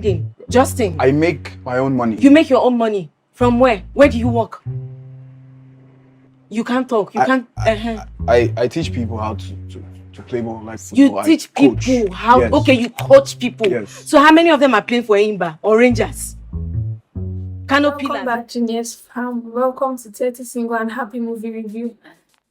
spending? Justin. I make my own money. You make your own money. From where? Where do you work? You can't talk. You can't. I teach people how to play ball like football. You teach people how. Yes. Okay, you coach people. Yes. So how many of them are playing for Imba or Rangers? Welcome back, Genius fam. Welcome to 30 Single and Happy Movie Review.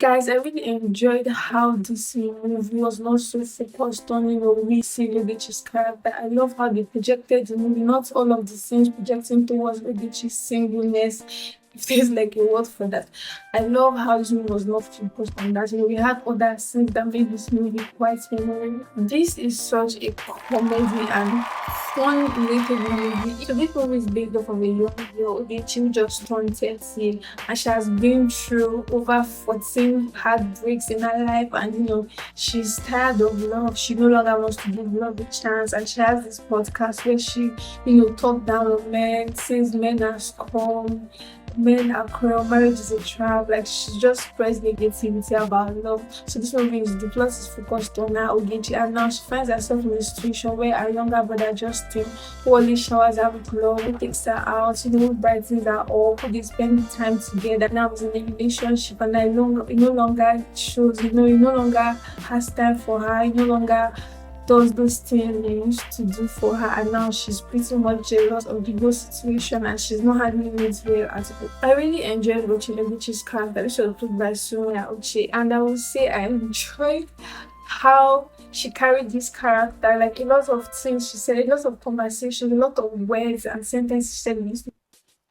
Guys, I really enjoyed how this movie was not so focused on, we see Ogechi's character. I love how they projected the movie, not all of the scenes projecting towards Ogechi's singleness. If there's like a word for that. I love how this movie was not focused on that. We had other scenes that made this movie quite memorable. This is such a comedy and fun-related movie. So this movie is based off of a young girl, Uche, who just turned 30, and she has been through over 14 heartbreaks in her life, and she's tired of love. She no longer wants to give love a chance, and she has this podcast where she, talk down on men, says men are scum, men are cruel, marriage is a trap. Like, she's just spreads negativity about love. So this movie the plot is focused on her, Ogechi, and now she finds herself in a situation where her younger brother Justin, who only showers her with love, who takes her out, who brightens her up, who they spend time together. Now is in a relationship, and he no longer shows, he no longer has time for her, he no longer does those things he used to do for her, and now she's pretty much jealous of the whole situation, and she's not handling it well at all. I really enjoyed watching Ogechi's character. This was played by Sonia Uche, and I would say I enjoyed how she carried this character. Like, a lot of things she said, a lot of conversations, a lot of words and sentences she said in this.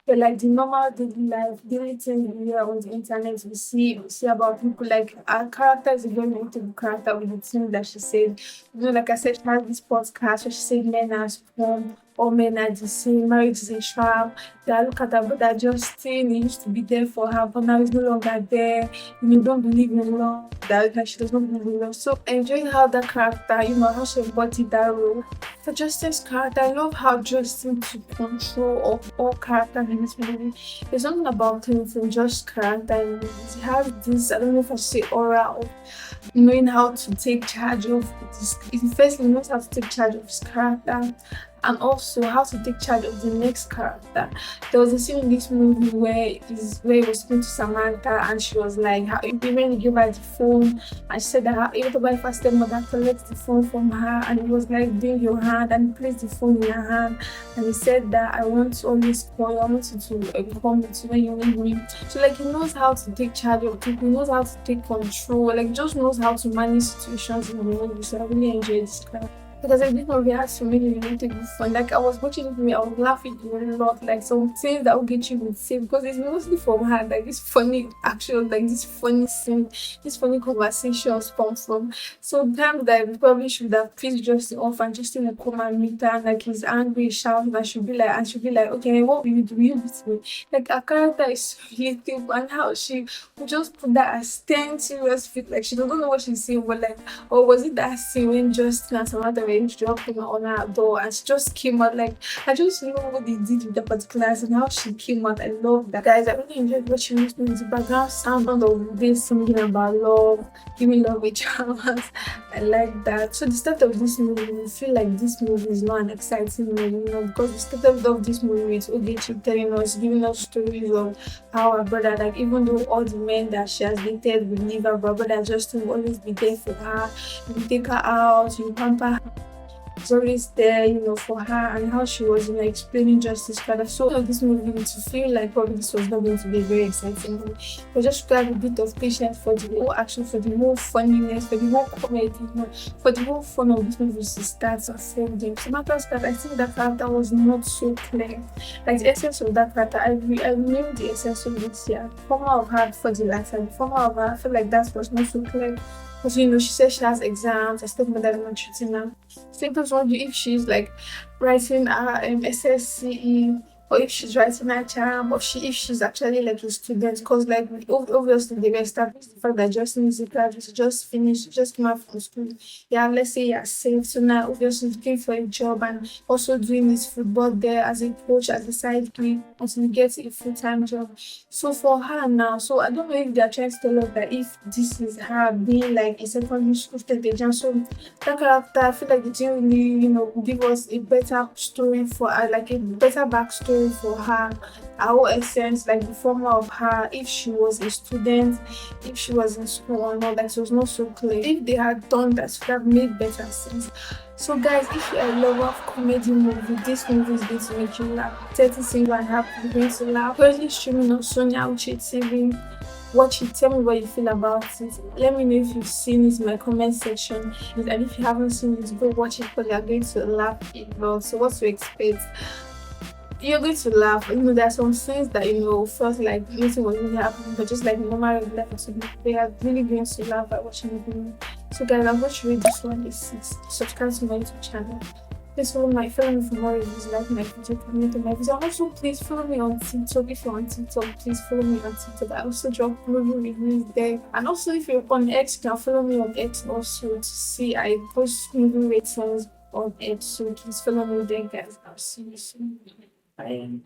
But like the normal daily life, daily things we hear on the internet, we see about people. Like, our character is a very notable character with the things that she said. Like I said, she has this podcast where she said men are scum, all men are the same, marriage is a trap. That look at her brother Justin, he used to be there for her, but now he's no longer there. Don't believe in love, that she does not believe in love. So enjoying how that character, how she embodied that role. For Justin's character, I love how Justin took control of all characters in this movie. There's something about him from Josh's character in movies. He has this, I don't know if I should say, aura of knowing how to take charge of this. Firstly, he knows how to take charge of his character, and also how to take charge of the next character. There was a scene in this movie where he was speaking to Samantha, and she was like, when he gave her the phone, and she said that her by stepmother collects the phone from her, and he was like, bring your hand, and he placed the phone in her hand, and he said that I want to always call you, I want you to come to when you need me. So like, he knows how to take charge of people, he knows how to take control, like, just knows how to manage situations in the movie. So I really enjoyed this character. Because I didn't know we had so many relatable fun. Like, I was watching it with me, I was laughing a lot. Like, some things that Ogechi would say, because it's mostly from her. Like, this funny action, like this funny scene, this funny conversations come from. So times that I probably should have pissed Justin off, and Justin would come and meet her, and like he's angry, shouting, and she'll be like, okay, what will you do? You beat me. Like, her character is so relatable, and how she would just put that as 10 serious feet. Like, she doesn't know what she's saying, but like, or was it that scene when Justin and Samantha dropping on her door, and she just came out? Like, I just know what they did with the particular and how she came out. I love that. Guys, I really enjoyed watching this movie. The background sound of this singing about love, giving love a chance. I like that. So the start of this movie, we feel like this movie is not an exciting movie, because the start of this movie is Ogechi telling us, giving us stories of how her brother, like, even though all the men that she has dated will leave her, brother Justin will always be there for her. He will take her out, he will pamper her. He's always there, for her, and how she was, explaining Justice father. So this movie, to feel like probably this was not going to be a very exciting movie, but just to have a bit of patience for the whole action, for the whole funniness, for the whole comedy, for the whole fun of this movie to start unfolding. So matters that I think that character was not so clear. Like, the essence of that character, I knew the essence of it here. The former of her for the latter, the former of her, I feel like that was not so clear. Because she says she has exams, her stepmother is not treating her. Sometimes wonder if she's like writing her SSCE or if she's writing her charm, or if she's actually like a student. Because like obviously they were established the fact that Justin is a graduate, just finished, just came out from school. Yeah, let's say you're safe. So now obviously looking for a job and also doing his football there as a coach, as a side gig until you get a full-time job. So for her now, so I don't know if they're trying to tell us that if this is her being like a secondary school student, so that character, I feel like they didn't really, give us a better story for her, like a better backstory for her whole essence, like the former of her, if she was a student, if she was in school or not, like it was not so clear. If they had done that, it would have made better sense. So guys, if you're a lover of comedy movie, this movie is going to make you laugh. 30 Single and Happy, you're going to laugh. Currently streaming on Sonia Uche TV. Watch it, tell me what you feel about it. Let me know if you've seen it in my comment section. And if you haven't seen it, go watch it because you're going to laugh a lot. So what to expect? You're going to laugh. There are some scenes that felt like nothing was really happening, but just like normal regular person, they are really going to laugh by watching the video. So guys, I'm going to rate this one a 6. Subscribe to my YouTube channel. Please follow me for more reviews, like my video, comment on my video. And also please follow me on TikTok. If you're on TikTok, please follow me on TikTok. I also drop movie reviews there. And also if you're on X, you can follow me on X also to see I post movie ratings on X. So please follow me there, guys. I'll see you soon. Bye.